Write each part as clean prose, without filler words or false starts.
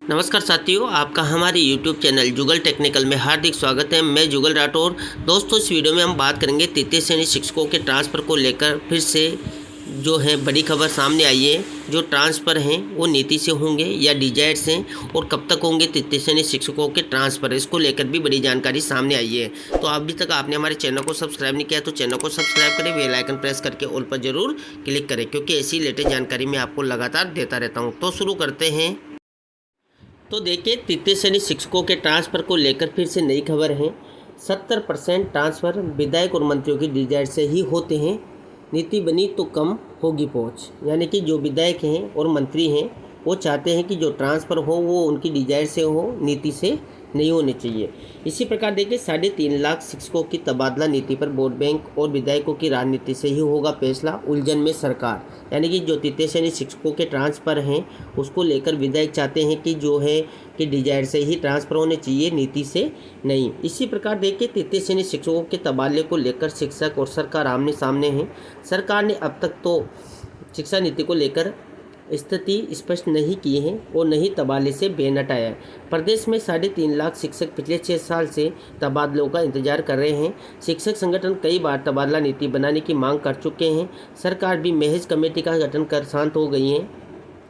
नमस्कार साथियों, आपका हमारे YouTube चैनल जुगल टेक्निकल में हार्दिक स्वागत है। मैं जुगल राठौर। दोस्तों, इस वीडियो में हम बात करेंगे तृतीय श्रेणी शिक्षकों के ट्रांसफ़र को लेकर फिर से जो है बड़ी खबर सामने आई है। जो ट्रांसफ़र हैं वो नीति से होंगे या डिजायर्स हैं और कब तक होंगे तृतीय श्रेणी शिक्षकों के ट्रांसफ़र, इसको लेकर भी बड़ी जानकारी सामने आई है। तो अभी तक आपने हमारे चैनल को सब्सक्राइब नहीं किया तो चैनल को सब्सक्राइब करें, बेल आइकन प्रेस करके ऑल पर जरूर क्लिक करें, क्योंकि ऐसी लेटेस्ट जानकारी मैं आपको लगातार देता रहता हूँ। तो शुरू करते हैं। तो देखिए, तृतीय श्रेणी शिक्षकों के ट्रांसफ़र को लेकर फिर से नई खबर है। 70% ट्रांसफ़र विधायक और मंत्रियों की डिजायर से ही होते हैं। नीति बनी तो कम होगी पहुंच, यानी कि जो विधायक हैं और मंत्री हैं वो चाहते हैं कि जो ट्रांसफ़र हो वो उनकी डिजायर से हो, नीति से नहीं होने चाहिए। इसी प्रकार देखिए, 3.5 लाख शिक्षकों की तबादला नीति पर वोट बैंक और विधायकों की राजनीति से ही होगा फैसला। उलझन में सरकार, यानी कि जो तृतीय श्रेणी शिक्षकों के ट्रांसफ़र हैं उसको लेकर विधायक चाहते हैं कि जो है कि डिजायर से ही ट्रांसफ़र होने चाहिए, नीति से नहीं। इसी प्रकार देखिए, तृतीय श्रेणी शिक्षकों के तबादले को लेकर शिक्षक और सरकार आमने सामने हैं। सरकार ने अब तक तो शिक्षा नीति को लेकर स्थिति स्पष्ट नहीं की है और नहीं तबादले से बैन हटाया है। प्रदेश में 3.5 लाख शिक्षक पिछले 6 साल से तबादलों का इंतजार कर रहे हैं। शिक्षक संगठन कई बार तबादला नीति बनाने की मांग कर चुके हैं। सरकार भी महज कमेटी का गठन कर शांत हो गई है।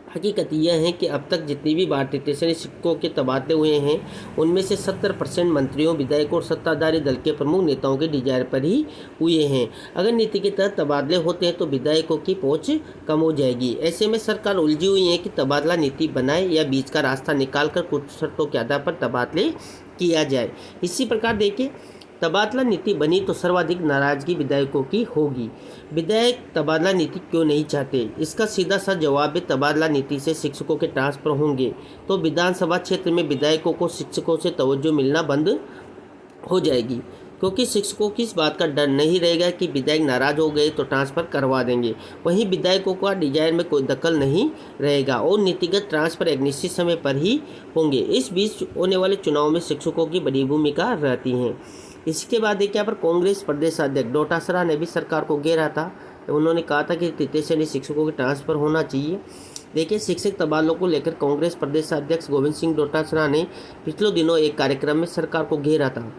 हकीकत यह है कि अब तक जितनी भी बार तृतीय श्रेणी शिक्षकों के तबादले हुए हैं उनमें से 70% मंत्रियों, विधायकों और सत्ताधारी दल के प्रमुख नेताओं के डिजायर पर ही हुए हैं। अगर नीति के तहत तबादले होते हैं तो विधायकों की पहुंच कम हो जाएगी। ऐसे में सरकार उलझी हुई है कि तबादला नीति बनाए या बीच का रास्ता निकालकर कुछ शर्तों के आधार पर तबादले किया जाए। इसी प्रकार देखिए, तबादला नीति बनी तो सर्वाधिक नाराजगी विधायकों की होगी। विधायक तबादला नीति क्यों नहीं चाहते? इसका सीधा सा जवाब है, तबादला नीति से शिक्षकों के ट्रांसफ़र होंगे तो विधानसभा क्षेत्र में विधायकों को शिक्षकों से तवज्जो मिलना बंद हो जाएगी, क्योंकि शिक्षकों की इस बात का डर नहीं रहेगा कि विधायक नाराज हो गए तो ट्रांसफ़र करवा देंगे। वहीं विधायकों का डिजायर में कोई दखल नहीं रहेगा और नीतिगत ट्रांसफ़र एक निश्चित समय पर ही होंगे। इस बीच होने वाले चुनाव में शिक्षकों की बड़ी भूमिका रहती है। इसके बाद देखिए, यहाँ पर कांग्रेस प्रदेश अध्यक्ष डोटासरा ने भी सरकार को घेरा था। उन्होंने कहा था कि तृतीय श्रेणी शिक्षकों के ट्रांसफ़र होना चाहिए। देखिए, शिक्षक तबादलों को लेकर कांग्रेस प्रदेश अध्यक्ष गोविंद सिंह डोटासरा ने पिछले दिनों एक कार्यक्रम में सरकार को घेरा था।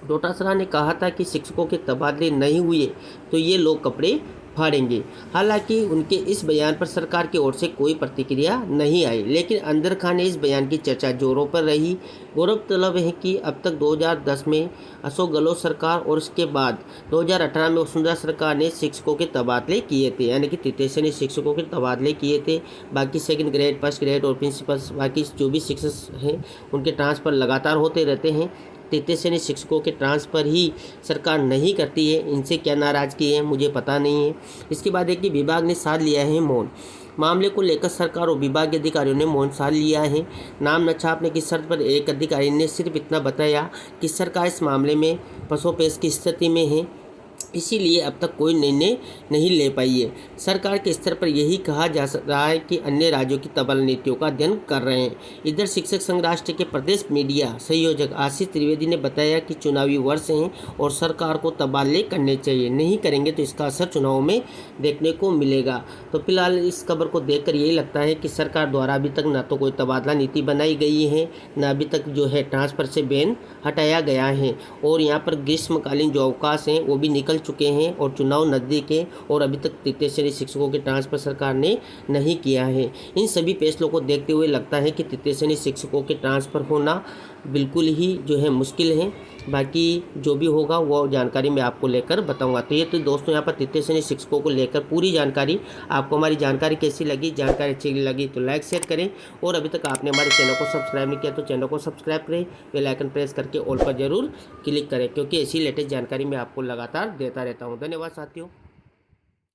डोटासरा ने कहा था कि शिक्षकों के तबादले नहीं हुए तो ये लोग कपड़े फाड़ेंगे। हालांकि उनके इस बयान पर सरकार की ओर से कोई प्रतिक्रिया नहीं आई, लेकिन अंदर खाने इस बयान की चर्चा जोरों पर रही। गौरतलब है कि अब तक 2010 में अशोक गहलोत सरकार और उसके बाद 2018 में वसुंधरा सरकार ने शिक्षकों के तबादले किए थे, यानी कि तृतीय श्रेणी शिक्षकों के तबादले किए थे। बाकी सेकंड ग्रेड, फर्स्ट ग्रेड और प्रिंसिपल, बाकी जो भी शिक्षक हैं उनके ट्रांसफ़र लगातार होते रहते हैं। तृतीय श्रेणी शिक्षकों के ट्रांसफ़र ही सरकार नहीं करती है। इनसे क्या नाराज़गी है मुझे पता नहीं है। इसके बाद एक कि विभाग ने साध लिया है मौन। मामले को लेकर सरकार और विभाग के अधिकारियों ने मौन साध लिया है। नाम न छापने की शर्त पर एक अधिकारी ने सिर्फ इतना बताया कि सरकार इस मामले में पसोपेश की स्थिति में है, इसीलिए अब तक कोई निर्णय नहीं ले पाई है। सरकार के स्तर पर यही कहा जा रहा है कि अन्य राज्यों की तबादला नीतियों का अध्ययन कर रहे हैं। इधर शिक्षक संघ राष्ट्र के प्रदेश मीडिया संयोजक आशीष त्रिवेदी ने बताया कि चुनावी वर्ष हैं और सरकार को तबादले करने चाहिए, नहीं करेंगे तो इसका असर चुनाव में देखने को मिलेगा। तो फिलहाल इस खबर को देखकर यही लगता है कि सरकार द्वारा अभी तक न तो कोई तबादला नीति बनाई गई है, न अभी तक जो है ट्रांसफ़र से बैन हटाया गया है। और यहाँ पर ग्रीष्मकालीन जो अवकाश हैं वो भी निकल चुके हैं और चुनाव नज़दीक है और अभी तक तृतीय श्रेणी शिक्षकों के ट्रांसफ़र सरकार ने नहीं किया है। इन सभी फैसलों को देखते हुए लगता है कि तृतीय श्रेणी शिक्षकों के ट्रांसफ़र होना बिल्कुल ही जो है मुश्किल है। बाकी जो भी होगा वो जानकारी मैं आपको लेकर बताऊंगा। तो ये तो दोस्तों, यहाँ पर तृतीय श्रेणी शिक्षकों को लेकर पूरी जानकारी। आपको हमारी जानकारी कैसी लगी? जानकारी अच्छी लगी तो लाइक शेयर करें, और अभी तक आपने हमारे चैनल को सब्सक्राइब नहीं किया तो चैनल को सब्सक्राइब करें, बेल आइकन प्रेस करके ऑल पर जरूर क्लिक करें, क्योंकि ऐसी लेटेस्ट जानकारी मैं आपको लगातार देता रहता हूँ। धन्यवाद साथियों।